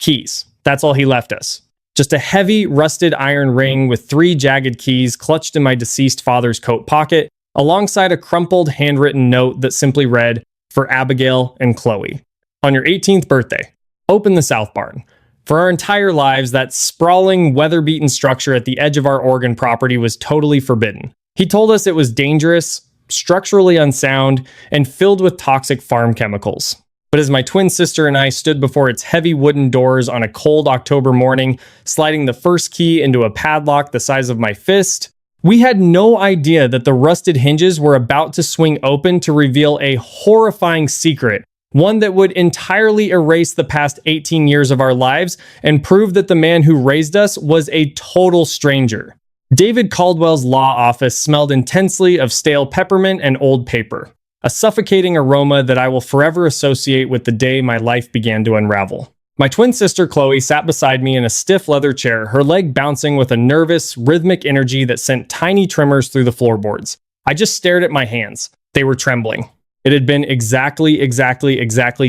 Keys. That's all he left us. Just a heavy, rusted iron ring with 3 jagged keys clutched in my deceased father's coat pocket, alongside a crumpled, handwritten note that simply read, "For Abigail and Chloe. On your 18th birthday, open the South Barn." For our entire lives, that sprawling, weather-beaten structure at the edge of our Oregon property was totally forbidden. He told us it was dangerous, structurally unsound, and filled with toxic farm chemicals. But as my twin sister and I stood before its heavy wooden doors on a cold October morning, sliding the first key into a padlock the size of my fist, we had no idea that the rusted hinges were about to swing open to reveal a horrifying secret, one that would entirely erase the past 18 years of our lives and prove that the man who raised us was a total stranger. David Caldwell's law office smelled intensely of stale peppermint and old paper, a suffocating aroma that I will forever associate with the day my life began to unravel. My twin sister Chloe sat beside me in a stiff leather chair, her leg bouncing with a nervous, rhythmic energy that sent tiny tremors through the floorboards. I just stared at my hands. They were trembling. It had been exactly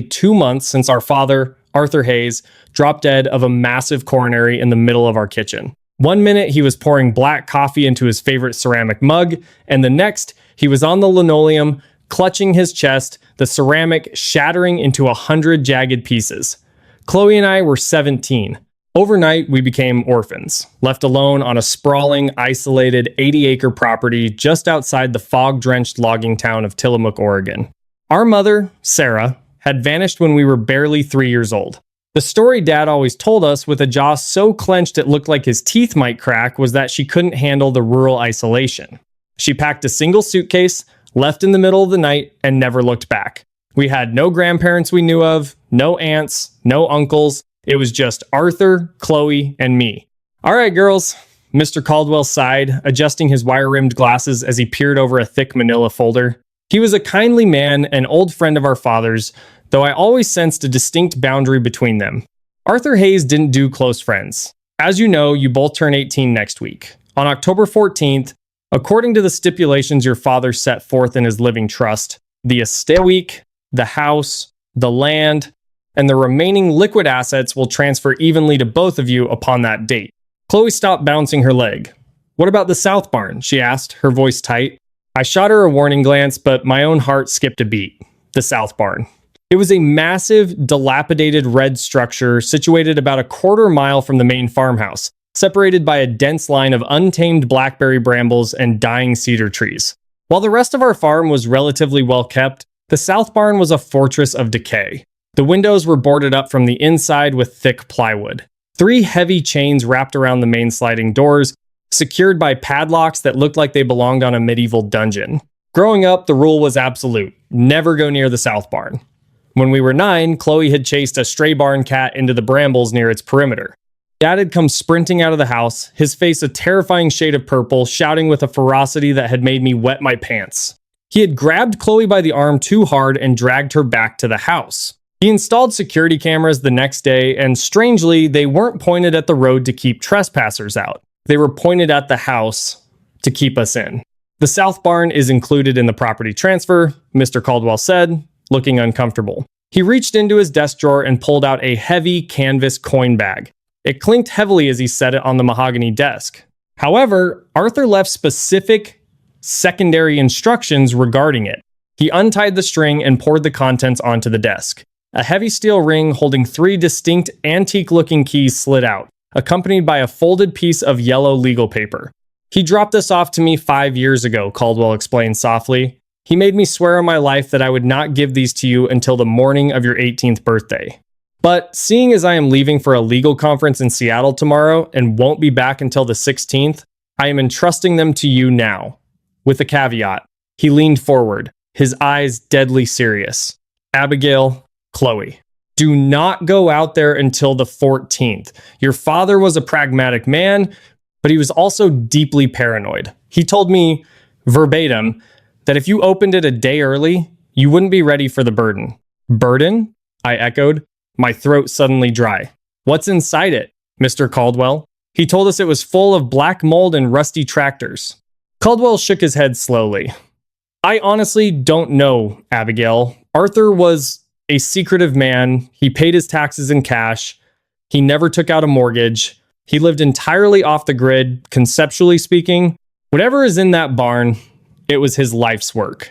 2 months since our father, Arthur Hayes, dropped dead of a massive coronary in the middle of our kitchen. One minute he was pouring black coffee into his favorite ceramic mug, and the next he was on the linoleum, clutching his chest, the ceramic shattering into 100 jagged pieces. Chloe and I were 17. Overnight, we became orphans, left alone on a sprawling, isolated 80-acre property just outside the fog-drenched logging town of Tillamook, Oregon. Our mother, Sarah, had vanished when we were barely 3 years old. The story Dad always told us, with a jaw so clenched it looked like his teeth might crack, was that she couldn't handle the rural isolation. She packed a single suitcase, left in the middle of the night, and never looked back. We had no grandparents we knew of, no aunts, no uncles. It was just Arthur, Chloe, and me. "All right, girls," Mr. Caldwell sighed, adjusting his wire-rimmed glasses as he peered over a thick manila folder. He was a kindly man, an old friend of our father's, though I always sensed a distinct boundary between them. Arthur Hayes didn't do close friends. As you know, you both turn 18 next week. On October 14th, according to the stipulations your father set forth in his living trust, the estate week, the house, the land, and the remaining liquid assets will transfer evenly to both of you upon that date. Chloe stopped bouncing her leg. "What about the South Barn?" she asked, her voice tight. I shot her a warning glance, but my own heart skipped a beat. The South Barn. It was a massive, dilapidated red structure situated about a quarter mile from the main farmhouse, separated by a dense line of untamed blackberry brambles and dying cedar trees. While the rest of our farm was relatively well kept, the South Barn was a fortress of decay. The windows were boarded up from the inside with thick plywood. 3 heavy chains wrapped around the main sliding doors, secured by padlocks that looked like they belonged on a medieval dungeon. Growing up, the rule was absolute: never go near the South Barn. When we were 9, Chloe had chased a stray barn cat into the brambles near its perimeter. Dad had come sprinting out of the house, his face a terrifying shade of purple, shouting with a ferocity that had made me wet my pants. He had grabbed Chloe by the arm too hard and dragged her back to the house. He installed security cameras the next day, and strangely, they weren't pointed at the road to keep trespassers out. They were pointed at the house to keep us in. "The South Barn is included in the property transfer," Mr. Caldwell said, looking uncomfortable. He reached into his desk drawer and pulled out a heavy canvas coin bag. It clinked heavily as he set it on the mahogany desk. However, Arthur left specific secondary instructions regarding it. He untied the string and poured the contents onto the desk. A heavy steel ring holding 3 distinct, antique-looking keys slid out, accompanied by a folded piece of yellow legal paper. "He dropped this off to me 5 years ago," Caldwell explained softly. "He made me swear on my life that I would not give these to you until the morning of your 18th birthday. But seeing as I am leaving for a legal conference in Seattle tomorrow and won't be back until the 16th, I am entrusting them to you now. With a caveat." He leaned forward, his eyes deadly serious. "Abigail, Chloe, do not go out there until the 14th. Your father was a pragmatic man, but he was also deeply paranoid. He told me, verbatim, that if you opened it a day early, you wouldn't be ready for the burden." "Burden?" I echoed, my throat suddenly dry. "What's inside it, Mr. Caldwell?" He told us it was full of black mold and rusty tractors. Caldwell shook his head slowly. "I honestly don't know, Abigail. Arthur was a secretive man. He paid his taxes in cash. He never took out a mortgage. He lived entirely off the grid, conceptually speaking. Whatever is in that barn, it was his life's work.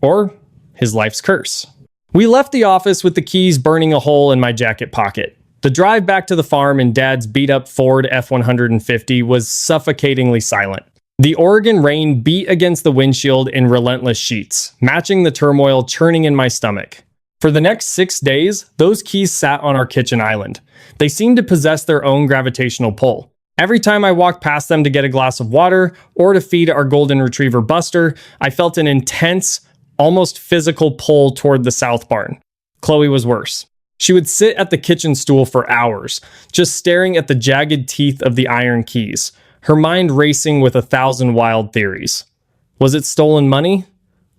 Or his life's curse. We left the office with the keys burning a hole in my jacket pocket. The drive back to the farm in Dad's beat-up Ford F-150 was suffocatingly silent. The Oregon rain beat against the windshield in relentless sheets, matching the turmoil churning in my stomach. For the next 6 days, those keys sat on our kitchen island. They seemed to possess their own gravitational pull. Every time I walked past them to get a glass of water or to feed our golden retriever Buster, I felt an intense, almost physical pull toward the south barn. Chloe was worse. She would sit at the kitchen stool for hours, just staring at the jagged teeth of the iron keys, her mind racing with 1,000 wild theories. Was it stolen money?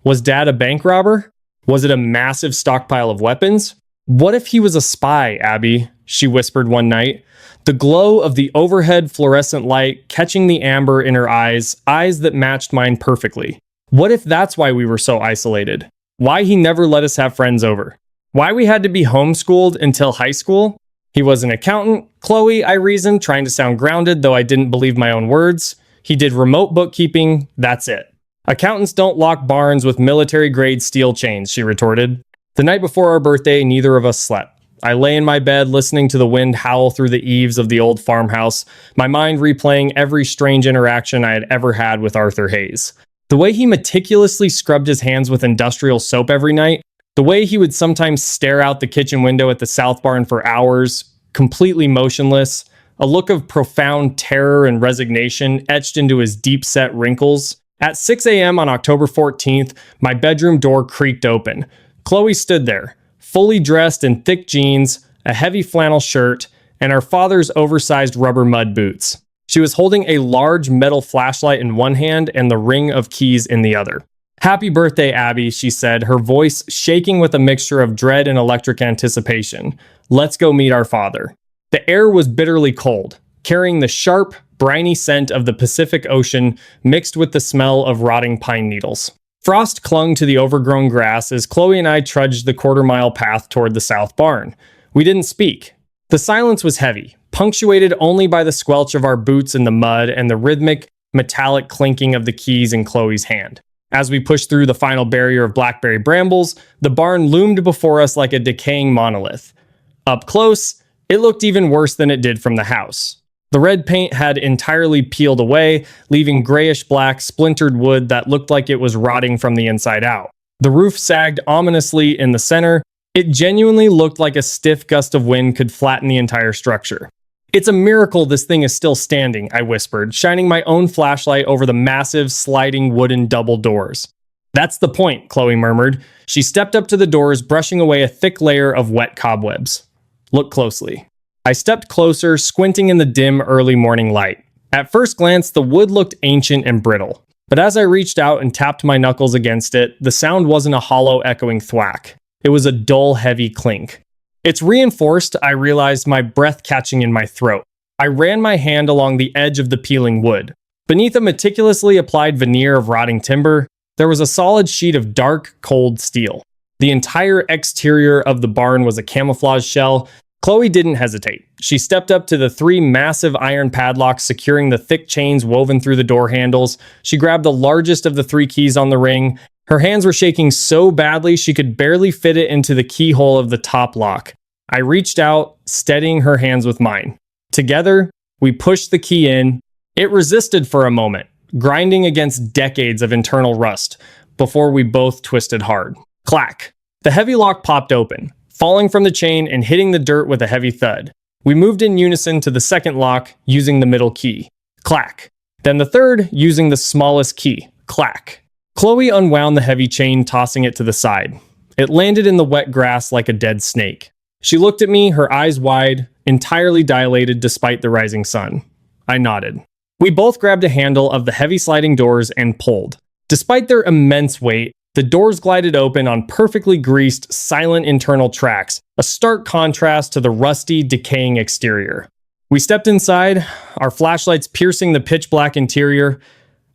Was Dad a bank robber? Was it a massive stockpile of weapons? What if he was a spy, Abby? She whispered one night, the glow of the overhead fluorescent light catching the amber in her eyes that matched mine perfectly. What if that's why we were so isolated? Why he never let us have friends over? Why we had to be homeschooled until high school? He was an accountant, Chloe, I reasoned, trying to sound grounded, though I didn't believe my own words. He did remote bookkeeping, that's it. Accountants don't lock barns with military-grade steel chains, she retorted. The night before our birthday, neither of us slept. I lay in my bed listening to the wind howl through the eaves of the old farmhouse, my mind replaying every strange interaction I had ever had with Arthur Hayes. The way he meticulously scrubbed his hands with industrial soap every night, the way he would sometimes stare out the kitchen window at the south barn for hours, completely motionless, a look of profound terror and resignation etched into his deep-set wrinkles. At 6 a.m. on October 14th, my bedroom door creaked open. Chloe stood there, fully dressed in thick jeans, a heavy flannel shirt, and our father's oversized rubber mud boots. She was holding a large metal flashlight in one hand and the ring of keys in the other. "Happy birthday, Abby," she said, her voice shaking with a mixture of dread and electric anticipation. "Let's go meet our father." The air was bitterly cold, carrying the sharp, briny scent of the Pacific Ocean mixed with the smell of rotting pine needles. Frost clung to the overgrown grass as Chloe and I trudged the quarter-mile path toward the south barn. We didn't speak. The silence was heavy, punctuated only by the squelch of our boots in the mud and the rhythmic, metallic clinking of the keys in Chloe's hand. As we pushed through the final barrier of blackberry brambles, the barn loomed before us like a decaying monolith. Up close, it looked even worse than it did from the house. The red paint had entirely peeled away, leaving grayish-black, splintered wood that looked like it was rotting from the inside out. The roof sagged ominously in the center. It genuinely looked like a stiff gust of wind could flatten the entire structure. "It's a miracle this thing is still standing," I whispered, shining my own flashlight over the massive, sliding wooden double doors. "That's the point," Chloe murmured. She stepped up to the doors, brushing away a thick layer of wet cobwebs. "Look closely." I stepped closer, squinting in the dim early morning light. At first glance, the wood looked ancient and brittle. But as I reached out and tapped my knuckles against it, the sound wasn't a hollow, echoing thwack. It was a dull, heavy clink. "It's reinforced," I realized, my breath catching in my throat. I ran my hand along the edge of the peeling wood. Beneath a meticulously applied veneer of rotting timber, there was a solid sheet of dark, cold steel. The entire exterior of the barn was a camouflage shell. Chloe didn't hesitate. She stepped up to the 3 massive iron padlocks securing the thick chains woven through the door handles. She grabbed the largest of the 3 keys on the ring. Her hands were shaking so badly she could barely fit it into the keyhole of the top lock. I reached out, steadying her hands with mine. Together, we pushed the key in. It resisted for a moment, grinding against decades of internal rust, before we both twisted hard. Clack! The heavy lock popped open, falling from the chain and hitting the dirt with a heavy thud. We moved in unison to the second lock, using the middle key. Clack! Then the third, using the smallest key. Clack! Chloe unwound the heavy chain, tossing it to the side. It landed in the wet grass like a dead snake. She looked at me, her eyes wide, entirely dilated despite the rising sun. I nodded. We both grabbed a handle of the heavy sliding doors and pulled. Despite their immense weight, the doors glided open on perfectly greased, silent internal tracks, a stark contrast to the rusty, decaying exterior. We stepped inside, our flashlights piercing the pitch-black interior.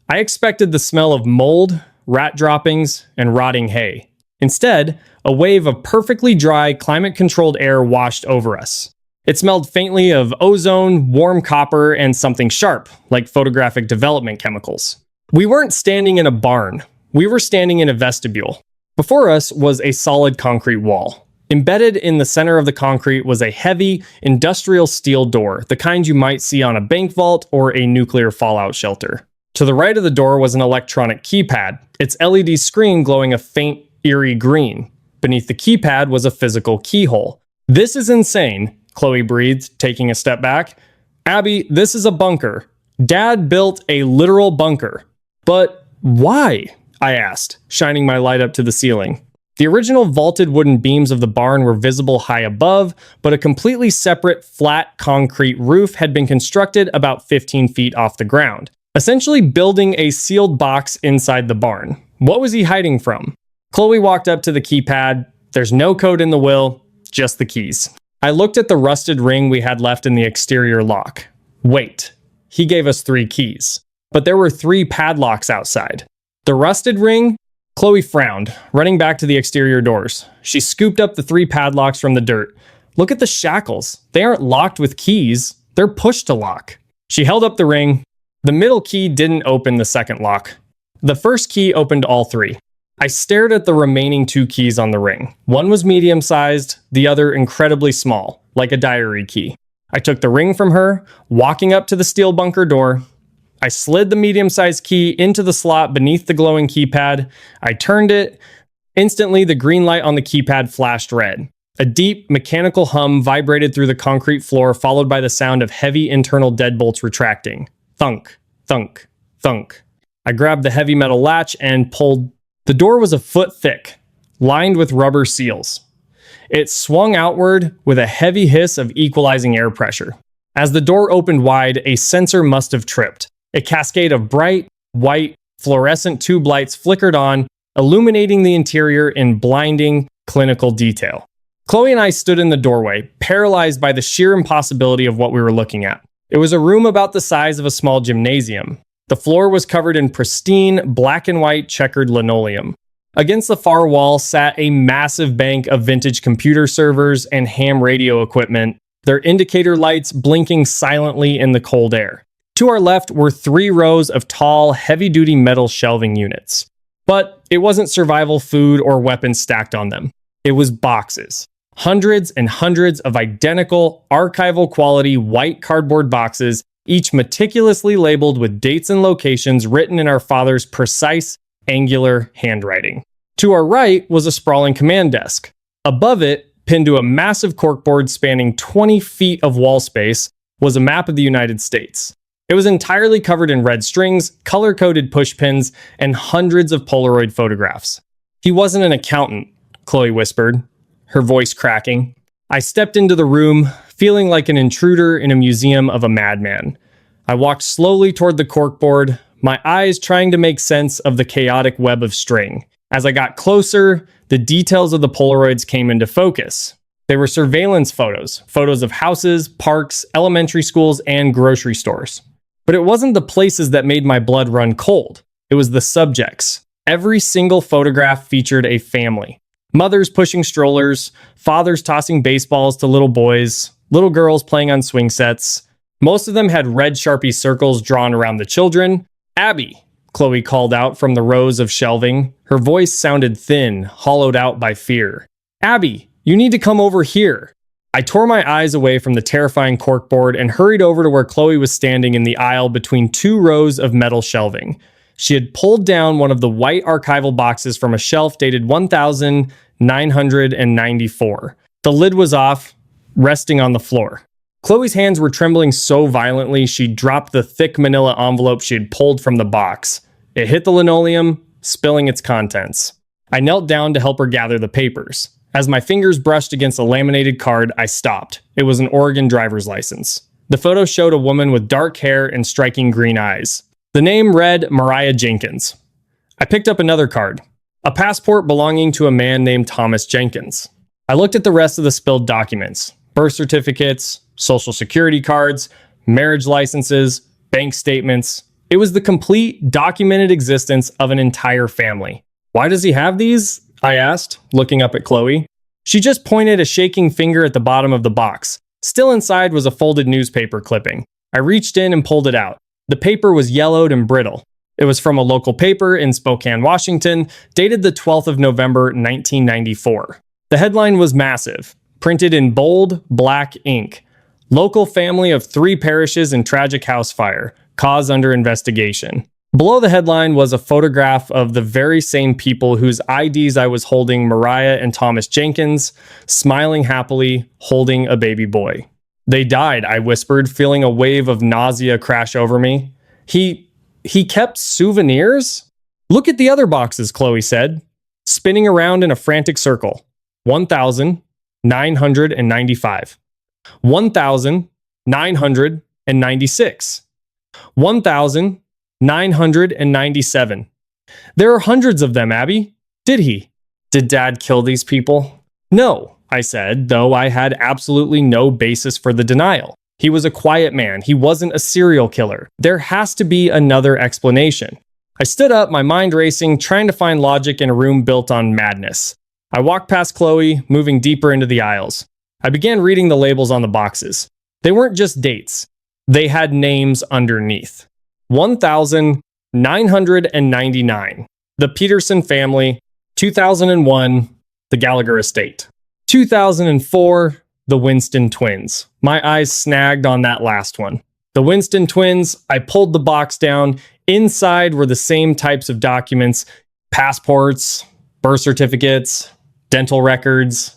I expected the smell of mold, rat droppings, and rotting hay. Instead, a wave of perfectly dry, climate-controlled air washed over us. It smelled faintly of ozone, warm copper, and something sharp, like photographic development chemicals. We weren't standing in a barn. We were standing in a vestibule. Before us was a solid concrete wall. Embedded in the center of the concrete was a heavy, industrial steel door, the kind you might see on a bank vault or a nuclear fallout shelter. To the right of the door was an electronic keypad, its LED screen glowing a faint, eerie green. Beneath the keypad was a physical keyhole. "This is insane," Chloe breathed, taking a step back. "Abby, this is a bunker. Dad built a literal bunker." "But why?" I asked, shining my light up to the ceiling. The original vaulted wooden beams of the barn were visible high above, but a completely separate, flat concrete roof had been constructed about 15 feet off the ground, essentially building a sealed box inside the barn. What was he hiding from? Chloe walked up to the keypad. "There's no code in the will, just the keys." I looked at the rusted ring we had left in the exterior lock. Wait, he gave us 3 keys, but there were 3 padlocks outside. The rusted ring? Chloe frowned, running back to the exterior doors. She scooped up the 3 padlocks from the dirt. "Look at the shackles. They aren't locked with keys. They're push to lock." She held up the ring. The middle key didn't open the second lock. The first key opened all 3. I stared at the remaining 2 keys on the ring. One was medium-sized, the other incredibly small, like a diary key. I took the ring from her, walking up to the steel bunker door. I slid the medium-sized key into the slot beneath the glowing keypad. I turned it. Instantly, the green light on the keypad flashed red. A deep, mechanical hum vibrated through the concrete floor, followed by the sound of heavy internal deadbolts retracting. Thunk, thunk, thunk. I grabbed the heavy metal latch and pulled. The door was a foot thick, lined with rubber seals. It swung outward with a heavy hiss of equalizing air pressure. As the door opened wide, a sensor must have tripped. A cascade of bright, white, fluorescent tube lights flickered on, illuminating the interior in blinding, clinical detail. Chloe and I stood in the doorway, paralyzed by the sheer impossibility of what we were looking at. It was a room about the size of a small gymnasium. The floor was covered in pristine, black and white checkered linoleum. Against the far wall sat a massive bank of vintage computer servers and ham radio equipment, their indicator lights blinking silently in the cold air. To our left were 3 rows of tall, heavy-duty metal shelving units. But it wasn't survival food or weapons stacked on them. It was boxes. Hundreds and hundreds of identical, archival-quality white cardboard boxes, each meticulously labeled with dates and locations written in our father's precise, angular handwriting. To our right was a sprawling command desk. Above it, pinned to a massive corkboard spanning 20 feet of wall space, was a map of the United States. It was entirely covered in red strings, color-coded pushpins, and hundreds of Polaroid photographs. "He wasn't an accountant," Chloe whispered, her voice cracking. I stepped into the room, feeling like an intruder in a museum of a madman. I walked slowly toward the corkboard, my eyes trying to make sense of the chaotic web of string. As I got closer, the details of the Polaroids came into focus. They were surveillance photos, photos of houses, parks, elementary schools, and grocery stores. But it wasn't the places that made my blood run cold. It was the subjects. Every single photograph featured a family. Mothers pushing strollers, fathers tossing baseballs to little boys, little girls playing on swing sets. Most of them had red Sharpie circles drawn around the children. "Abby," Chloe called out from the rows of shelving. Her voice sounded thin, hollowed out by fear. "Abby, you need to come over here." I tore my eyes away from the terrifying corkboard and hurried over to where Chloe was standing in the aisle between 2 rows of metal shelving. She had pulled down one of the white archival boxes from a shelf dated 1994. The lid was off, resting on the floor. Chloe's hands were trembling so violently she dropped the thick manila envelope she had pulled from the box. It hit the linoleum, spilling its contents. I knelt down to help her gather the papers. As my fingers brushed against a laminated card, I stopped. It was an Oregon driver's license. The photo showed a woman with dark hair and striking green eyes. The name read Mariah Jenkins. I picked up another card, a passport belonging to a man named Thomas Jenkins. I looked at the rest of the spilled documents: birth certificates, social security cards, marriage licenses, bank statements. It was the complete, documented existence of an entire family. "Why does he have these?" I asked, looking up at Chloe. She just pointed a shaking finger at the bottom of the box. Still inside was a folded newspaper clipping. I reached in and pulled it out. The paper was yellowed and brittle. It was from a local paper in Spokane, Washington, dated the 12th of November, 1994. The headline was massive, printed in bold, black ink. Local family of 3 perishes in tragic house fire. Cause under investigation. Below the headline was a photograph of the very same people whose IDs I was holding, Mariah and Thomas Jenkins, smiling happily, holding a baby boy. They died, I whispered, feeling a wave of nausea crash over me. He kept souvenirs? Look at the other boxes, Chloe said, spinning around in a frantic circle. 1,995. 1,996. 1,997. There are hundreds of them, Abby. Did Dad kill these people? No, I said, though I had absolutely no basis for the denial. He was a quiet man. He wasn't a serial killer. There has to be another explanation. I stood up, my mind racing, trying to find logic in a room built on madness. I walked past Chloe, moving deeper into the aisles. I began reading the labels on the boxes. They weren't just dates. They had names underneath. 1,999. The Peterson family. 2001. The Gallagher estate. 2004. The Winston twins. My eyes snagged on that last one. The Winston twins, I pulled the box down. Inside were the same types of documents. Passports, birth certificates, dental records,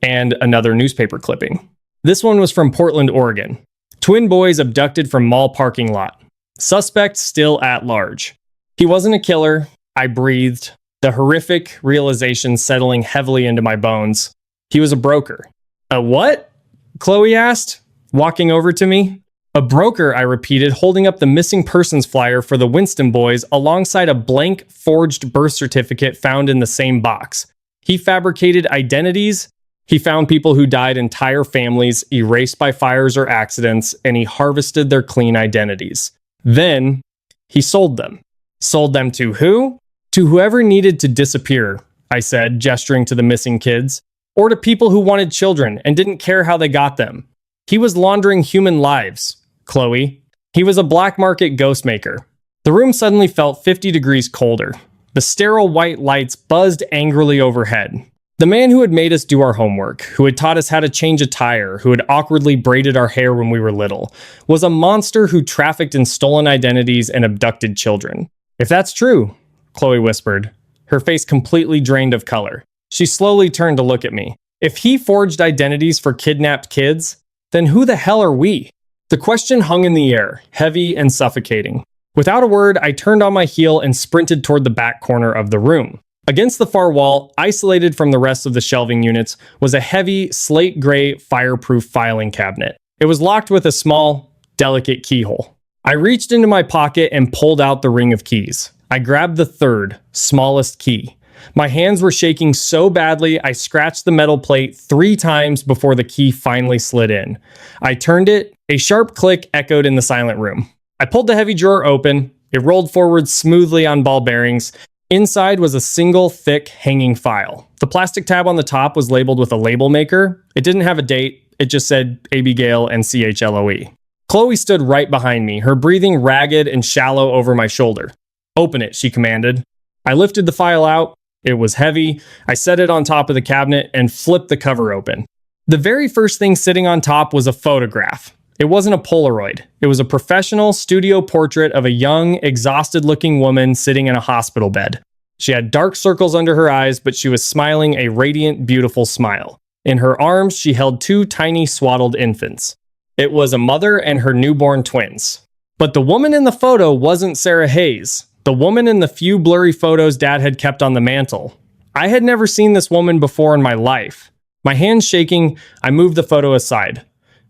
and another newspaper clipping. This one was from Portland, Oregon. Twin boys abducted from mall parking lot. Suspect still at large. He wasn't a killer. I breathed, the horrific realization settling heavily into my bones. He was a broker. A what? Chloe asked, walking over to me. A broker, I repeated, holding up the missing persons flyer for the Winston boys alongside a blank forged birth certificate found in the same box. He fabricated identities. He found people who died entire families, erased by fires or accidents, and he harvested their clean identities. Then, he sold them. Sold them to who? To whoever needed to disappear, I said, gesturing to the missing kids. Or to people who wanted children and didn't care how they got them. He was laundering human lives, Chloe. He was a black market ghost maker. The room suddenly felt 50 degrees colder. The sterile white lights buzzed angrily overhead. The man who had made us do our homework, who had taught us how to change a tire, who had awkwardly braided our hair when we were little, was a monster who trafficked in stolen identities and abducted children. If that's true, Chloe whispered, her face completely drained of color. She slowly turned to look at me. If he forged identities for kidnapped kids, then who the hell are we? The question hung in the air, heavy and suffocating. Without a word, I turned on my heel and sprinted toward the back corner of the room. Against the far wall, isolated from the rest of the shelving units, was a heavy, slate gray, fireproof filing cabinet. It was locked with a small, delicate keyhole. I reached into my pocket and pulled out the ring of keys. I grabbed the third, smallest key. My hands were shaking so badly, I scratched the metal plate 3 times before the key finally slid in. I turned it, a sharp click echoed in the silent room. I pulled the heavy drawer open. It rolled forward smoothly on ball bearings. Inside was a single, thick, hanging file. The plastic tab on the top was labeled with a label maker. It didn't have a date. It just said Abigail and CHLOE. Chloe stood right behind me, her breathing ragged and shallow over my shoulder. Open it, she commanded. I lifted the file out. It was heavy. I set it on top of the cabinet and flipped the cover open. The very first thing sitting on top was a photograph. It wasn't a Polaroid. It was a professional studio portrait of a young, exhausted-looking woman sitting in a hospital bed. She had dark circles under her eyes, but she was smiling a radiant, beautiful smile. In her arms, she held 2 tiny, swaddled infants. It was a mother and her newborn twins. But the woman in the photo wasn't Sarah Hayes, the woman in the few blurry photos Dad had kept on the mantle. I had never seen this woman before in my life. My hands shaking, I moved the photo aside.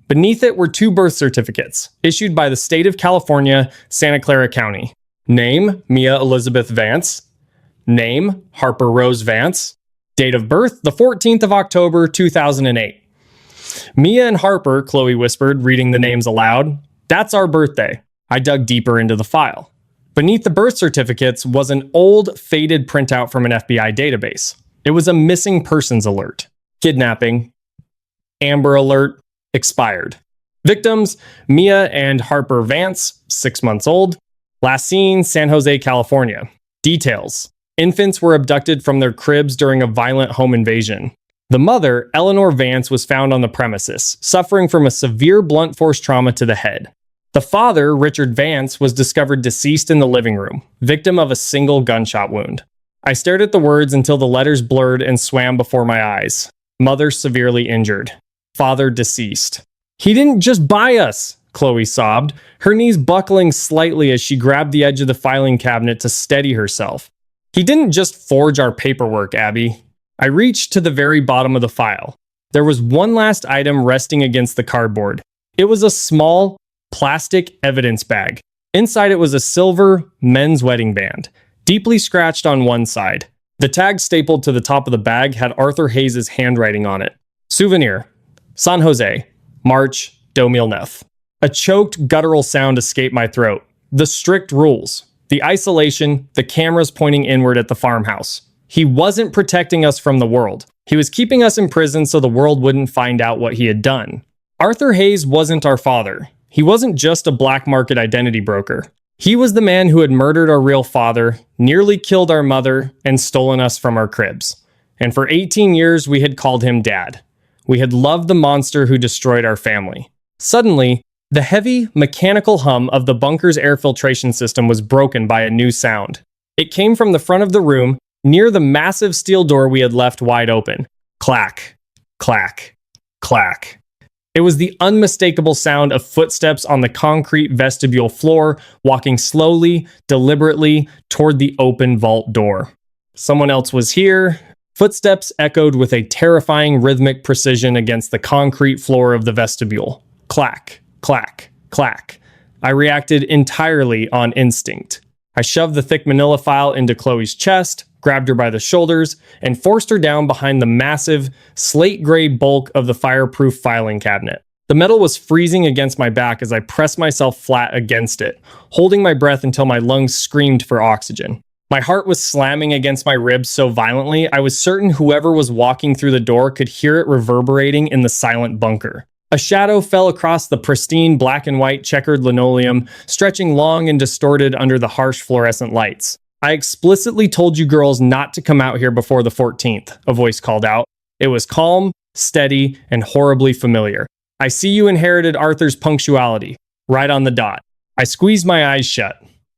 Beneath it were 2 birth certificates, issued by the state of California, Santa Clara County. Name, Mia Elizabeth Vance. Name, Harper Rose Vance. Date of birth, the 14th of October, 2008. Mia and Harper, Chloe whispered, reading the names aloud. That's our birthday. I dug deeper into the file. Beneath the birth certificates was an old, faded printout from an FBI database. It was a missing persons alert. Kidnapping. Amber Alert. expired. Victims, Mia and Harper Vance, 6 months old. Last seen, San Jose, California. Details. Infants were abducted from their cribs during a violent home invasion. The mother, Eleanor Vance, was found on the premises, suffering from a severe blunt force trauma to the head. The father, Richard Vance, was discovered deceased in the living room, victim of a single gunshot wound. I stared at the words until the letters blurred and swam before my eyes. Mother severely injured. Father deceased. "He didn't just buy us," Chloe sobbed, her knees buckling slightly as she grabbed the edge of the filing cabinet to steady herself. "He didn't just forge our paperwork, Abby." I reached to the very bottom of the file. There was one last item resting against the cardboard. It was a small, plastic evidence bag. Inside it was a silver men's wedding band, deeply scratched on one side. The tag stapled to the top of the bag had Arthur Hayes' handwriting on it. "Souvenir. San Jose. March 2009." A choked, guttural sound escaped my throat. The strict rules. The isolation, the cameras pointing inward at the farmhouse. He wasn't protecting us from the world. He was keeping us in prison so the world wouldn't find out what he had done. Arthur Hayes wasn't our father. He wasn't just a black market identity broker. He was the man who had murdered our real father, nearly killed our mother, and stolen us from our cribs. And for 18 years, we had called him Dad. We had loved the monster who destroyed our family. Suddenly, the heavy, mechanical hum of the bunker's air filtration system was broken by a new sound. It came from the front of the room, near the massive steel door we had left wide open. Clack, clack, clack. It was the unmistakable sound of footsteps on the concrete vestibule floor, walking slowly, deliberately toward the open vault door. Someone else was here. Footsteps echoed with a terrifying rhythmic precision against the concrete floor of the vestibule. Clack, clack, clack. I reacted entirely on instinct. I shoved the thick manila file into Chloe's chest, grabbed her by the shoulders, and forced her down behind the massive, slate-gray bulk of the fireproof filing cabinet. The metal was freezing against my back as I pressed myself flat against it, holding my breath until my lungs screamed for oxygen. My heart was slamming against my ribs so violently, I was certain whoever was walking through the door could hear it reverberating in the silent bunker. A shadow fell across the pristine black and white checkered linoleum, stretching long and distorted under the harsh fluorescent lights. "I explicitly told you girls not to come out here before the 14th, a voice called out. It was calm, steady, and horribly familiar. "I see you inherited Arthur's punctuality. Right on the dot." I squeezed my eyes shut.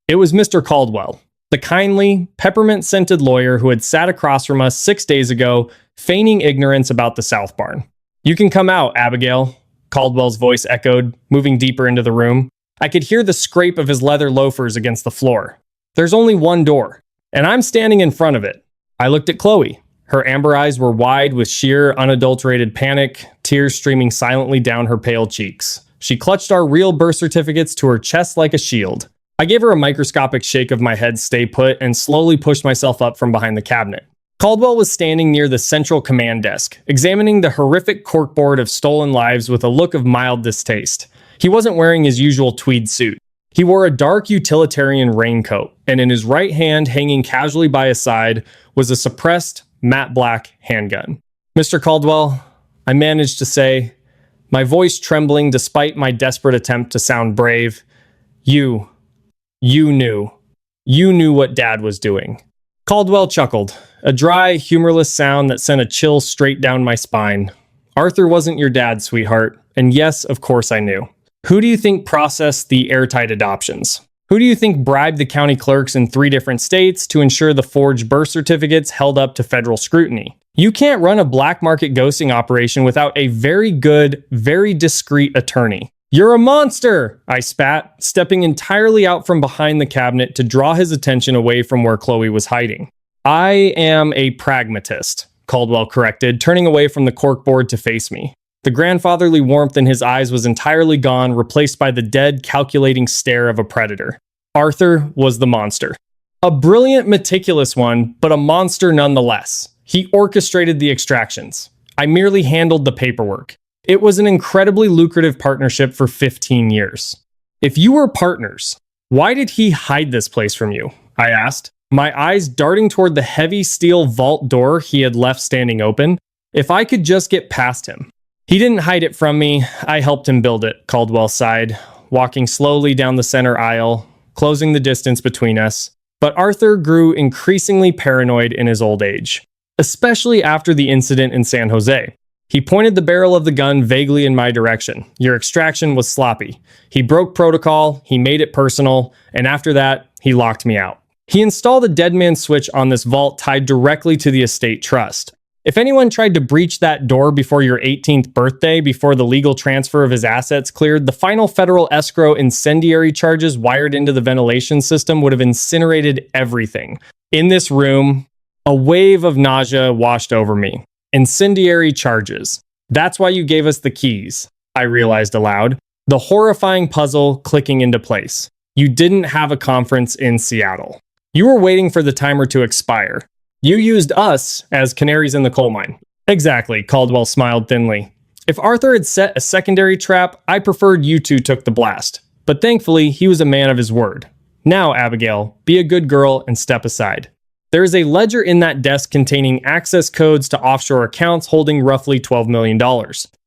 It was Mr. Caldwell, the kindly, peppermint-scented lawyer who had sat across from us 6 days ago, feigning ignorance about the South Barn. "You can come out, Abigail," Caldwell's voice echoed, moving deeper into the room. I could hear the scrape of his leather loafers against the floor. "There's only one door, and I'm standing in front of it." I looked at Chloe. Her amber eyes were wide with sheer, unadulterated panic, tears streaming silently down her pale cheeks. She clutched our real birth certificates to her chest like a shield. I gave her a microscopic shake of my head stay put and slowly pushed myself up from behind the cabinet. Caldwell was standing near the central command desk, examining the horrific corkboard of stolen lives with a look of mild distaste. He wasn't wearing his usual tweed suit. He wore a dark utilitarian raincoat, and in his right hand, hanging casually by his side, was a suppressed, matte black handgun. "Mr. Caldwell," I managed to say, my voice trembling despite my desperate attempt to sound brave, You knew. You knew what Dad was doing." Caldwell chuckled, a dry, humorless sound that sent a chill straight down my spine. "Arthur wasn't your dad, sweetheart, and yes, of course I knew. Who do you think processed the airtight adoptions? Who do you think bribed the county clerks in 3 different states to ensure the forged birth certificates held up to federal scrutiny? You can't run a black market ghosting operation without a very good, very discreet attorney." "You're a monster!" I spat, stepping entirely out from behind the cabinet to draw his attention away from where Chloe was hiding. "I am a pragmatist," Caldwell corrected, turning away from the corkboard to face me. The grandfatherly warmth in his eyes was entirely gone, replaced by the dead, calculating stare of a predator. Arthur was the monster. A brilliant, meticulous one, but a monster nonetheless. He orchestrated the extractions. I merely handled the paperwork. It was an incredibly lucrative partnership for 15 years. "If you were partners, why did he hide this place from you?" I asked, my eyes darting toward the heavy steel vault door he had left standing open. If I could just get past him. He didn't hide it from me. I helped him build it, Caldwell sighed, walking slowly down the center aisle, closing the distance between us. But Arthur grew increasingly paranoid in his old age, especially after the incident in San Jose. He pointed the barrel of the gun vaguely in my direction. Your extraction was sloppy. He broke protocol, he made it personal, and after that, he locked me out. He installed a dead man switch on this vault tied directly to the estate trust. If anyone tried to breach that door before your 18th birthday, before the legal transfer of his assets cleared, the final federal escrow incendiary charges wired into the ventilation system would have incinerated everything. In this room, a wave of nausea washed over me. Incendiary charges. That's why you gave us the keys, I realized aloud, the horrifying puzzle clicking into place. You didn't have a conference in Seattle. You were waiting for the timer to expire. You used us as canaries in the coal mine. Exactly, Caldwell smiled thinly. If Arthur had set a secondary trap, I preferred you two took the blast. But thankfully, he was a man of his word. Now, Abigail, be a good girl and step aside. There is a ledger in that desk containing access codes to offshore accounts holding roughly $12 million.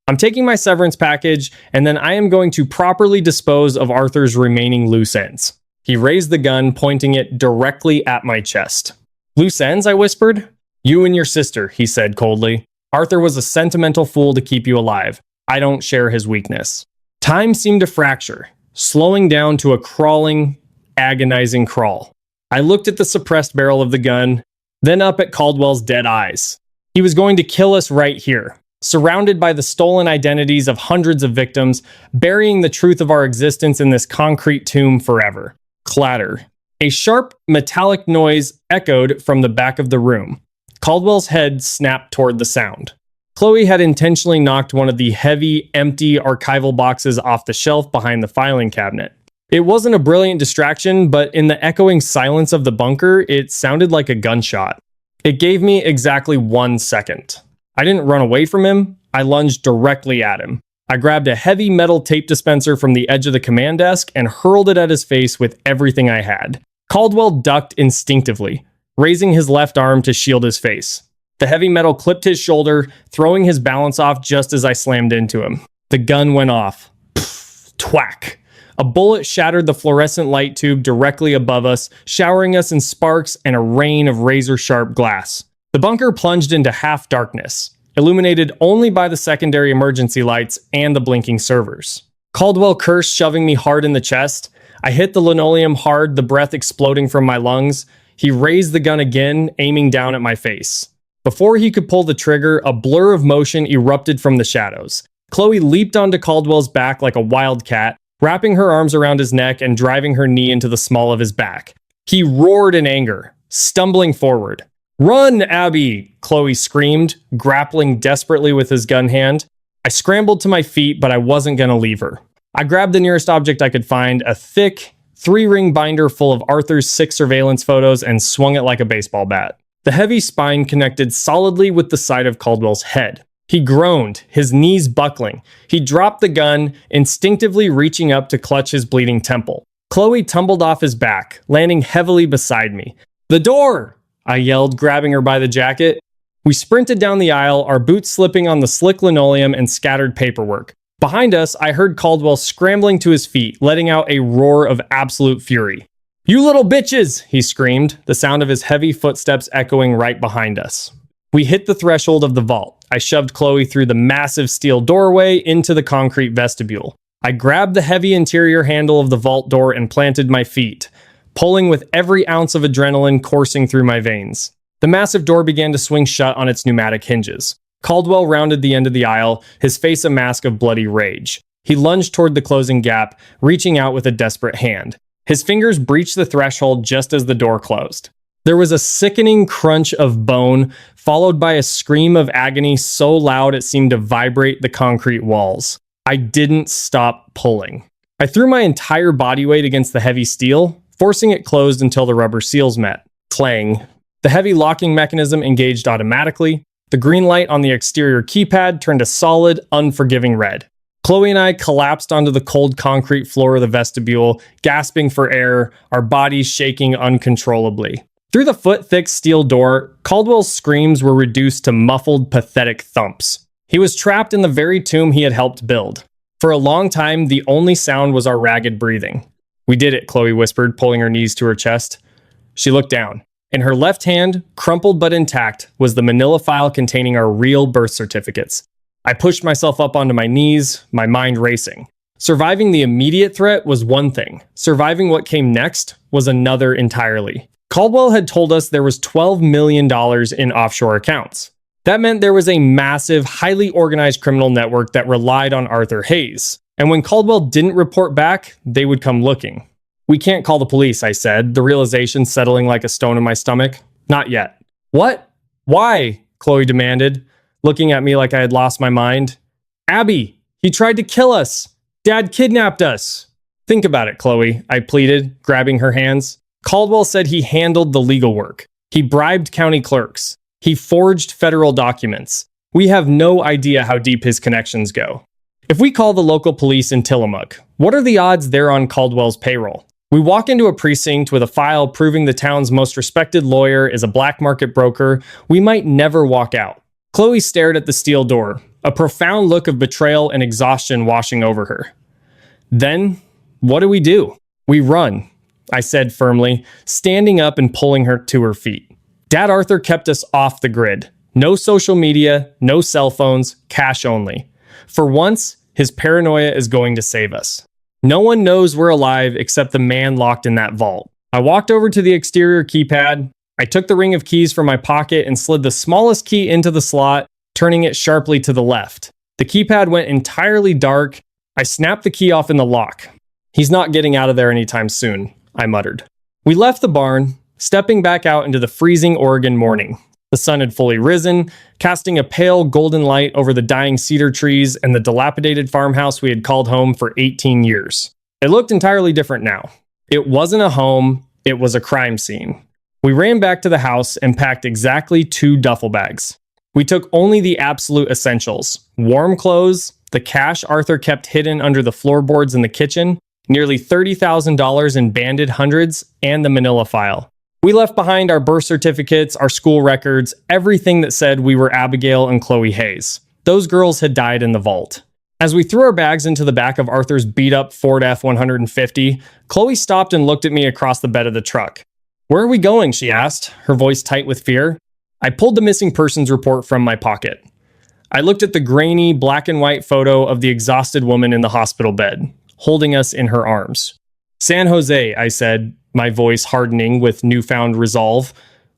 I'm taking my severance package, and then I am going to properly dispose of Arthur's remaining loose ends. He raised the gun, pointing it directly at my chest. Loose ends, I whispered. You and your sister, he said coldly. Arthur was a sentimental fool to keep you alive. I don't share his weakness. Time seemed to fracture, slowing down to a crawling, agonizing crawl. I looked at the suppressed barrel of the gun, then up at Caldwell's dead eyes. He was going to kill us right here, surrounded by the stolen identities of hundreds of victims, burying the truth of our existence in this concrete tomb forever. Clatter. A sharp, metallic noise echoed from the back of the room. Caldwell's head snapped toward the sound. Chloe had intentionally knocked one of the heavy, empty archival boxes off the shelf behind the filing cabinet. It wasn't a brilliant distraction, but in the echoing silence of the bunker, it sounded like a gunshot. It gave me exactly 1 second. I didn't run away from him, I lunged directly at him. I grabbed a heavy metal tape dispenser from the edge of the command desk and hurled it at his face with everything I had. Caldwell ducked instinctively, raising his left arm to shield his face. The heavy metal clipped his shoulder, throwing his balance off just as I slammed into him. The gun went off. Pfft, twack. A bullet shattered the fluorescent light tube directly above us, showering us in sparks and a rain of razor-sharp glass. The bunker plunged into half darkness, illuminated only by the secondary emergency lights and the blinking servers. Caldwell cursed, shoving me hard in the chest. I hit the linoleum hard, the breath exploding from my lungs. He raised the gun again, aiming down at my face. Before he could pull the trigger, a blur of motion erupted from the shadows. Chloe leaped onto Caldwell's back like a wildcat, wrapping her arms around his neck and driving her knee into the small of his back. He roared in anger, stumbling forward. "Run, Abby!" Chloe screamed, grappling desperately with his gun hand. I scrambled to my feet, but I wasn't going to leave her. I grabbed the nearest object I could find, a thick, 3-ring binder full of Arthur's 6 surveillance photos, and swung it like a baseball bat. The heavy spine connected solidly with the side of Caldwell's head. He groaned, his knees buckling. He dropped the gun, instinctively reaching up to clutch his bleeding temple. Chloe tumbled off his back, landing heavily beside me. "The door!" I yelled, grabbing her by the jacket. We sprinted down the aisle, our boots slipping on the slick linoleum and scattered paperwork. Behind us, I heard Caldwell scrambling to his feet, letting out a roar of absolute fury. "You little bitches!" he screamed, the sound of his heavy footsteps echoing right behind us. We hit the threshold of the vault. I shoved Chloe through the massive steel doorway into the concrete vestibule. I grabbed the heavy interior handle of the vault door and planted my feet, pulling with every ounce of adrenaline coursing through my veins. The massive door began to swing shut on its pneumatic hinges. Caldwell rounded the end of the aisle, his face a mask of bloody rage. He lunged toward the closing gap, reaching out with a desperate hand. His fingers breached the threshold just as the door closed. There was a sickening crunch of bone, followed by a scream of agony so loud it seemed to vibrate the concrete walls. I didn't stop pulling. I threw my entire body weight against the heavy steel, forcing it closed until the rubber seals met. Clang. The heavy locking mechanism engaged automatically. The green light on the exterior keypad turned a solid, unforgiving red. Chloe and I collapsed onto the cold concrete floor of the vestibule, gasping for air, our bodies shaking uncontrollably. Through the foot-thick steel door, Caldwell's screams were reduced to muffled, pathetic thumps. He was trapped in the very tomb he had helped build. For a long time, the only sound was our ragged breathing. "We did it," Chloe whispered, pulling her knees to her chest. She looked down. In her left hand, crumpled but intact, was the manila file containing our real birth certificates. I pushed myself up onto my knees, my mind racing. Surviving the immediate threat was one thing. Surviving what came next was another entirely. Caldwell had told us there was $12 million in offshore accounts. That meant there was a massive, highly organized criminal network that relied on Arthur Hayes. And when Caldwell didn't report back, they would come looking. "We can't call the police," I said, the realization settling like a stone in my stomach. "Not yet." "What? Why?" Chloe demanded, looking at me like I had lost my mind. "Abby, he tried to kill us. Dad kidnapped us." "Think about it, Chloe," I pleaded, grabbing her hands. "Caldwell said he handled the legal work. He bribed county clerks. He forged federal documents. We have no idea how deep his connections go. If we call the local police in Tillamook, what are the odds they're on Caldwell's payroll? We walk into a precinct with a file proving the town's most respected lawyer is a black market broker. We might never walk out." Chloe stared at the steel door, a profound look of betrayal and exhaustion washing over her. "Then, what do? We run," I said firmly, standing up and pulling her to her feet. Dad Arthur kept us off the grid. No social media, no cell phones, cash only. For once, his paranoia is going to save us. No one knows we're alive except the man locked in that vault. I walked over to the exterior keypad. I took the ring of keys from my pocket and slid the smallest key into the slot, turning it sharply to the left. The keypad went entirely dark. I snapped the key off in the lock. "He's not getting out of there anytime soon," I muttered. We left the barn, stepping back out into the freezing Oregon morning. The sun had fully risen, casting a pale golden light over the dying cedar trees and the dilapidated farmhouse we had called home for 18 years. It looked entirely different now. It wasn't a home, it was a crime scene. We ran back to the house and packed exactly 2 duffel bags. We took only the absolute essentials: warm clothes, the cash Arthur kept hidden under the floorboards in the kitchen, nearly $30,000 in banded hundreds, and the manila file. We left behind our birth certificates, our school records, everything that said we were Abigail and Chloe Hayes. Those girls had died in the vault. As we threw our bags into the back of Arthur's beat-up Ford F-150, Chloe stopped and looked at me across the bed of the truck. "Where are we going?" she asked, her voice tight with fear. I pulled the missing persons report from my pocket. I looked at the grainy, black and white photo of the exhausted woman in the hospital bed, holding us in her arms. "San Jose," I said, my voice hardening with newfound resolve.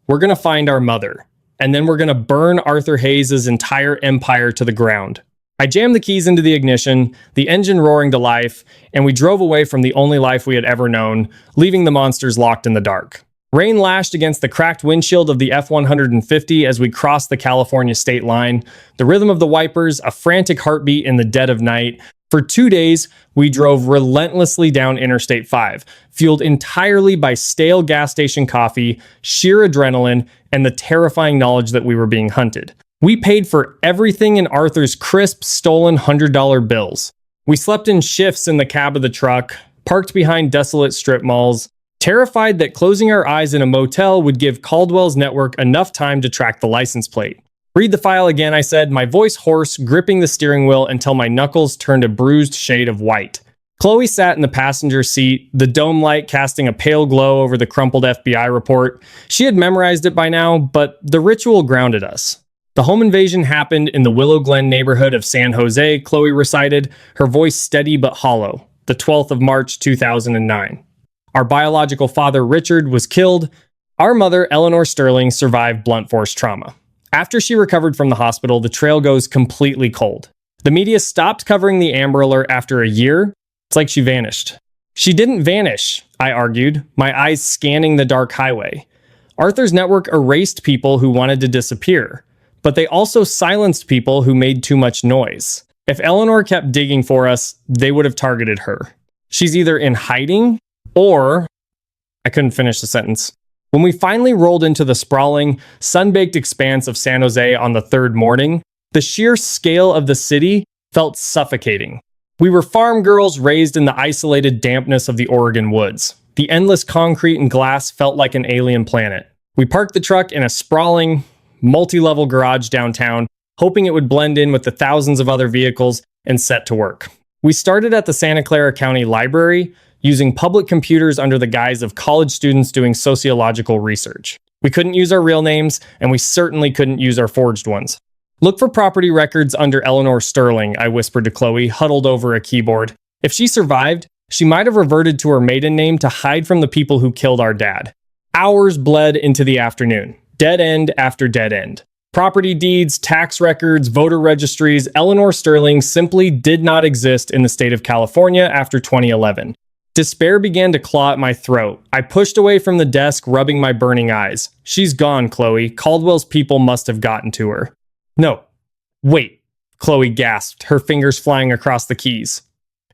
"We're going to find our mother, and then we're going to burn Arthur Hayes' entire empire to the ground." I jammed the keys into the ignition, the engine roaring to life, and we drove away from the only life we had ever known, leaving the monsters locked in the dark. Rain lashed against the cracked windshield of the F-150 as we crossed the California state line, the rhythm of the wipers, a frantic heartbeat in the dead of night. For 2 days, we drove relentlessly down Interstate 5, fueled entirely by stale gas station coffee, sheer adrenaline, and the terrifying knowledge that we were being hunted. We paid for everything in Arthur's crisp, stolen $100 bills. We slept in shifts in the cab of the truck, parked behind desolate strip malls, terrified that closing our eyes in a motel would give Caldwell's network enough time to track the license plate. "Read the file again," I said, my voice hoarse, gripping the steering wheel until my knuckles turned a bruised shade of white. Chloe sat in the passenger seat, the dome light casting a pale glow over the crumpled FBI report. She had memorized it by now, but the ritual grounded us. "The home invasion happened in the Willow Glen neighborhood of San Jose," Chloe recited, her voice steady but hollow, "the 12th of March, 2009. Our biological father, Richard, was killed. Our mother, Eleanor Sterling, survived blunt force trauma. After she recovered from the hospital, the trail goes completely cold. The media stopped covering the Amber Alert after a year. It's like she vanished." "She didn't vanish," I argued, my eyes scanning the dark highway. "Arthur's network erased people who wanted to disappear, but they also silenced people who made too much noise. If Eleanor kept digging for us, they would have targeted her. She's either in hiding or..." I couldn't finish the sentence. When we finally rolled into the sprawling, sun-baked expanse of San Jose on the 3rd morning, the sheer scale of the city felt suffocating. We were farm girls raised in the isolated dampness of the Oregon woods. The endless concrete and glass felt like an alien planet. We parked the truck in a sprawling, multi-level garage downtown, hoping it would blend in with the thousands of other vehicles and set to work. We started at the Santa Clara County Library, using public computers under the guise of college students doing sociological research. We couldn't use our real names, and we certainly couldn't use our forged ones. Look for property records under Eleanor Sterling, I whispered to Chloe, huddled over a keyboard. If she survived, she might have reverted to her maiden name to hide from the people who killed our dad. Hours bled into the afternoon, dead end after dead end. Property deeds, tax records, voter registries, Eleanor Sterling simply did not exist in the state of California after 2011. Despair began to claw at my throat. I pushed away from the desk, rubbing my burning eyes. She's gone, Chloe. Caldwell's people must have gotten to her. No. Wait, Chloe gasped, her fingers flying across the keys.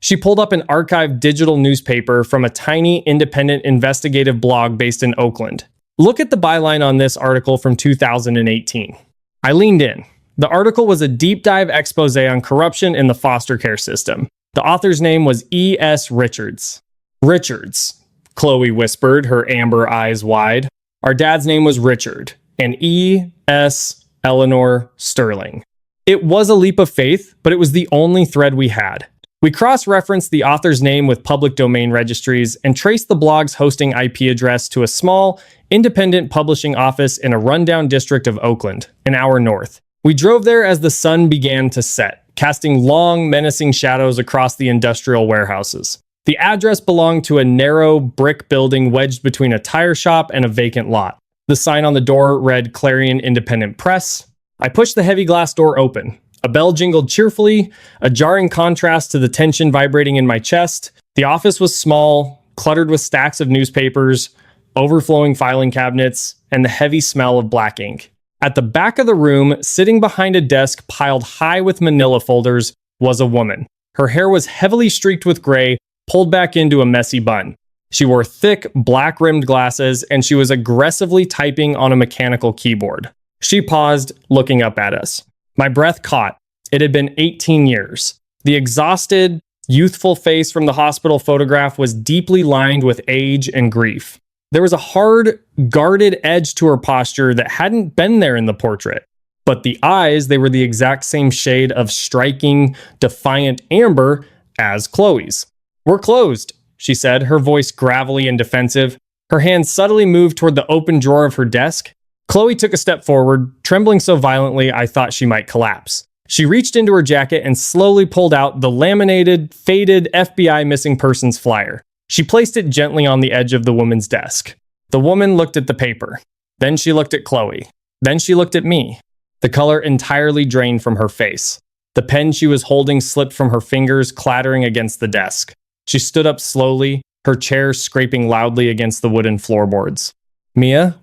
She pulled up an archived digital newspaper from a tiny independent investigative blog based in Oakland. Look at the byline on this article from 2018. I leaned in. The article was a deep dive expose on corruption in the foster care system. The author's name was E.S. Richards. Richards, Chloe whispered, her amber eyes wide. Our dad's name was Richard, and E.S. Eleanor Sterling. It was a leap of faith, but it was the only thread we had. We cross-referenced the author's name with public domain registries and traced the blog's hosting IP address to a small, independent publishing office in a rundown district of Oakland, an hour north. We drove there as the sun began to set, casting long, menacing shadows across the industrial warehouses. The address belonged to a narrow brick building wedged between a tire shop and a vacant lot. The sign on the door read Clarion Independent Press. I pushed the heavy glass door open. A bell jingled cheerfully, a jarring contrast to the tension vibrating in my chest. The office was small, cluttered with stacks of newspapers, overflowing filing cabinets, and the heavy smell of black ink. At the back of the room, sitting behind a desk piled high with manila folders, was a woman. Her hair was heavily streaked with gray, pulled back into a messy bun. She wore thick, black-rimmed glasses, and she was aggressively typing on a mechanical keyboard. She paused, looking up at us. My breath caught. It had been 18 years. The exhausted, youthful face from the hospital photograph was deeply lined with age and grief. There was a hard, guarded edge to her posture that hadn't been there in the portrait. But the eyes, they were the exact same shade of striking, defiant amber as Chloe's. We're closed, she said, her voice gravelly and defensive. Her hand subtly moved toward the open drawer of her desk. Chloe took a step forward, trembling so violently I thought she might collapse. She reached into her jacket and slowly pulled out the laminated, faded FBI missing persons flyer. She placed it gently on the edge of the woman's desk. The woman looked at the paper. Then she looked at Chloe. Then she looked at me. The color entirely drained from her face. The pen she was holding slipped from her fingers, clattering against the desk. She stood up slowly, her chair scraping loudly against the wooden floorboards. Mia?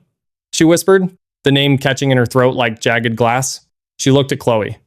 She whispered, the name catching in her throat like jagged glass. She looked at Chloe.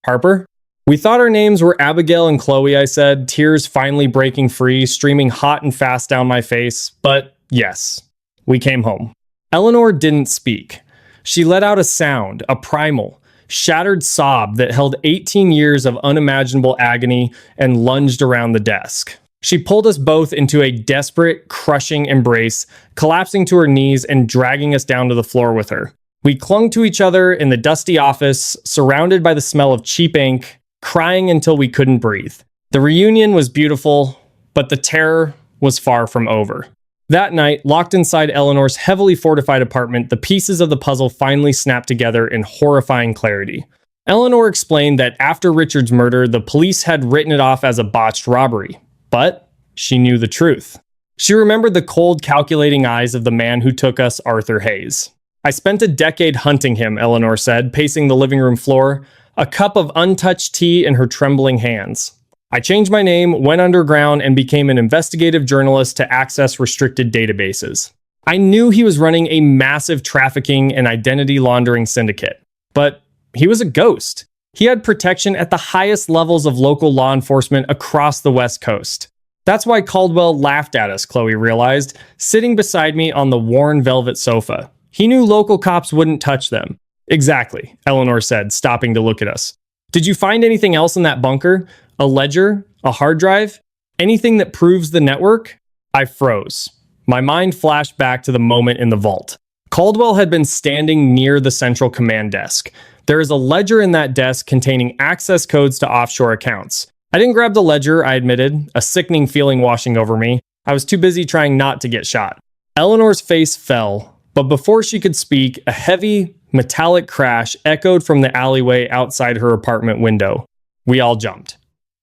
Harper? We thought our names were Abigail and Chloe, I said, tears finally breaking free, streaming hot and fast down my face. But yes, we came home. Eleanor didn't speak. She let out a sound, a primal, shattered sob that held 18 years of unimaginable agony and lunged around the desk. She pulled us both into a desperate, crushing embrace, collapsing to her knees and dragging us down to the floor with her. We clung to each other in the dusty office, surrounded by the smell of cheap ink, crying until we couldn't breathe. The reunion was beautiful, but the terror was far from over. That night, locked inside Eleanor's heavily fortified apartment, the pieces of the puzzle finally snapped together in horrifying clarity. Eleanor explained that after Richard's murder, the police had written it off as a botched robbery. But she knew the truth. She remembered the cold, calculating eyes of the man who took us, Arthur Hayes. I spent a decade hunting him, Eleanor said, pacing the living room floor, a cup of untouched tea in her trembling hands. I changed my name, went underground, and became an investigative journalist to access restricted databases. I knew he was running a massive trafficking and identity laundering syndicate. But he was a ghost. He had protection at the highest levels of local law enforcement across the West Coast. That's why Caldwell laughed at us, Chloe realized, sitting beside me on the worn velvet sofa. He knew local cops wouldn't touch them. Exactly, Eleanor said, stopping to look at us. Did you find anything else in that bunker? A ledger? A hard drive? Anything that proves the network? I froze. My mind flashed back to the moment in the vault. Caldwell had been standing near the central command desk, There is a ledger in that desk containing access codes to offshore accounts. I didn't grab the ledger, I admitted, a sickening feeling washing over me. I was too busy trying not to get shot. Eleanor's face fell, but before she could speak, a heavy, metallic crash echoed from the alleyway outside her apartment window. We all jumped.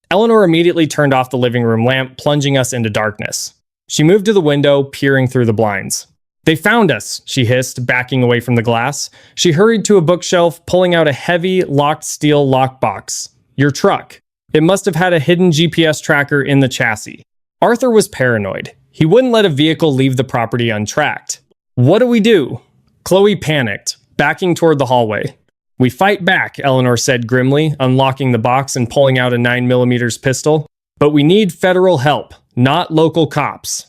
Eleanor immediately turned off the living room lamp, plunging us into darkness. She moved to the window, peering through the blinds. "They found us," she hissed, backing away from the glass. She hurried to a bookshelf, pulling out a heavy, locked steel lockbox. "Your truck. It must have had a hidden GPS tracker in the chassis." Arthur was paranoid. He wouldn't let a vehicle leave the property untracked. "What do we do?" Chloe panicked, backing toward the hallway. "We fight back," Eleanor said grimly, unlocking the box and pulling out a 9mm pistol. "But we need federal help, not local cops."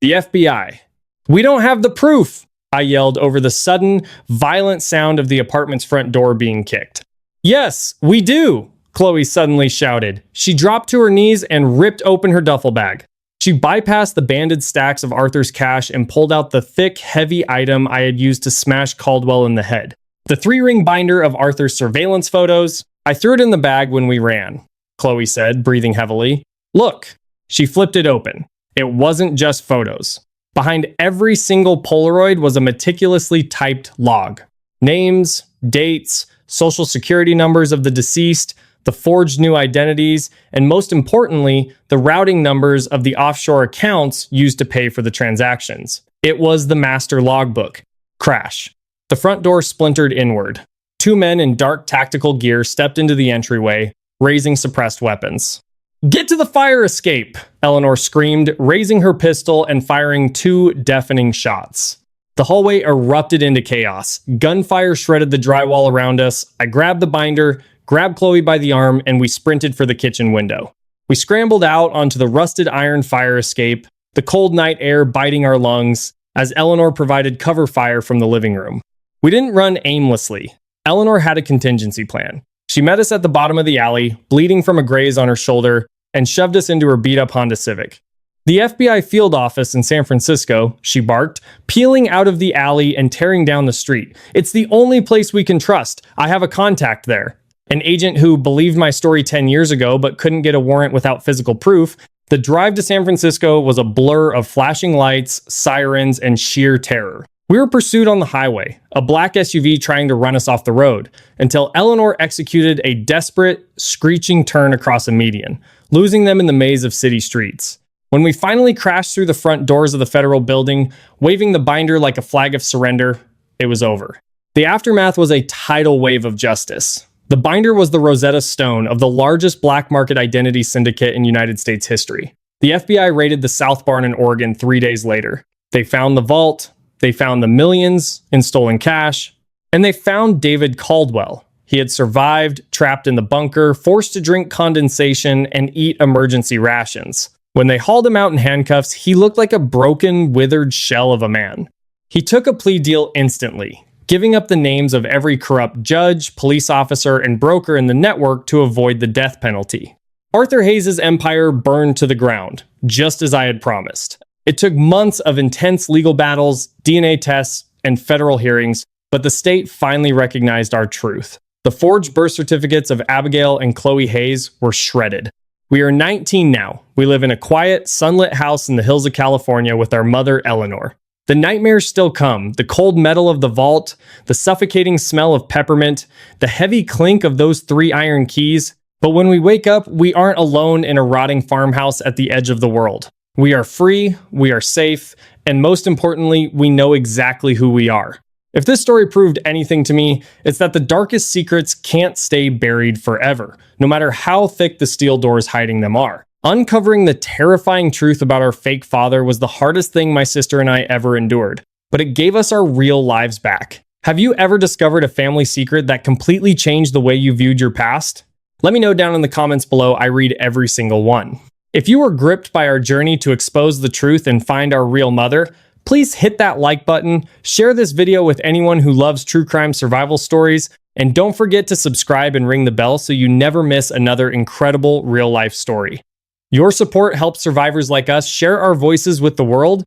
"The FBI." "We don't have the proof," I yelled over the sudden, violent sound of the apartment's front door being kicked. "Yes, we do," Chloe suddenly shouted. She dropped to her knees and ripped open her duffel bag. She bypassed the banded stacks of Arthur's cash and pulled out the thick, heavy item I had used to smash Caldwell in the head. The 3-ring binder of Arthur's surveillance photos. "I threw it in the bag when we ran," Chloe said, breathing heavily. "Look." She flipped it open. It wasn't just photos. Behind every single Polaroid was a meticulously typed log. Names, dates, social security numbers of the deceased, the forged new identities, and most importantly, the routing numbers of the offshore accounts used to pay for the transactions. It was the master logbook. Crash. The front door splintered inward. 2 men in dark tactical gear stepped into the entryway, raising suppressed weapons. "Get to the fire escape!" Eleanor screamed, raising her pistol and firing 2 deafening shots. The hallway erupted into chaos. Gunfire shredded the drywall around us. I grabbed the binder, grabbed Chloe by the arm, and we sprinted for the kitchen window. We scrambled out onto the rusted iron fire escape, the cold night air biting our lungs, as Eleanor provided cover fire from the living room. We didn't run aimlessly. Eleanor had a contingency plan. She met us at the bottom of the alley, bleeding from a graze on her shoulder, and shoved us into her beat-up Honda Civic. "The FBI field office in San Francisco," she barked, peeling out of the alley and tearing down the street. "It's the only place we can trust. I have a contact there." An agent who believed my story 10 years ago but couldn't get a warrant without physical proof. The drive to San Francisco was a blur of flashing lights, sirens, and sheer terror. We were pursued on the highway, a black SUV trying to run us off the road, until Eleanor executed a desperate, screeching turn across a median, losing them in the maze of city streets. When we finally crashed through the front doors of the federal building, waving the binder like a flag of surrender, it was over. The aftermath was a tidal wave of justice. The binder was the Rosetta Stone of the largest black market identity syndicate in United States history. The FBI raided the South Barn in Oregon 3 days later. They found the vault, they found the millions in stolen cash, and they found David Caldwell. He had survived, trapped in the bunker, forced to drink condensation and eat emergency rations. When they hauled him out in handcuffs, he looked like a broken, withered shell of a man. He took a plea deal instantly, giving up the names of every corrupt judge, police officer, and broker in the network to avoid the death penalty. Arthur Hayes' empire burned to the ground, just as I had promised. It took months of intense legal battles, DNA tests, and federal hearings, but the state finally recognized our truth. The forged birth certificates of Abigail and Chloe Hayes were shredded. We are 19 now. We live in a quiet, sunlit house in the hills of California with our mother, Eleanor. The nightmares still come, the cold metal of the vault, the suffocating smell of peppermint, the heavy clink of those 3 iron keys. But when we wake up, we aren't alone in a rotting farmhouse at the edge of the world. We are free, we are safe, and most importantly, we know exactly who we are. If this story proved anything to me, it's that the darkest secrets can't stay buried forever, no matter how thick the steel doors hiding them are. Uncovering the terrifying truth about our fake father was the hardest thing my sister and I ever endured, but it gave us our real lives back. Have you ever discovered a family secret that completely changed the way you viewed your past? Let me know down in the comments below. I read every single one. If you were gripped by our journey to expose the truth and find our real mother, please hit that like button, share this video with anyone who loves true crime survival stories, and don't forget to subscribe and ring the bell so you never miss another incredible real-life story. Your support helps survivors like us share our voices with the world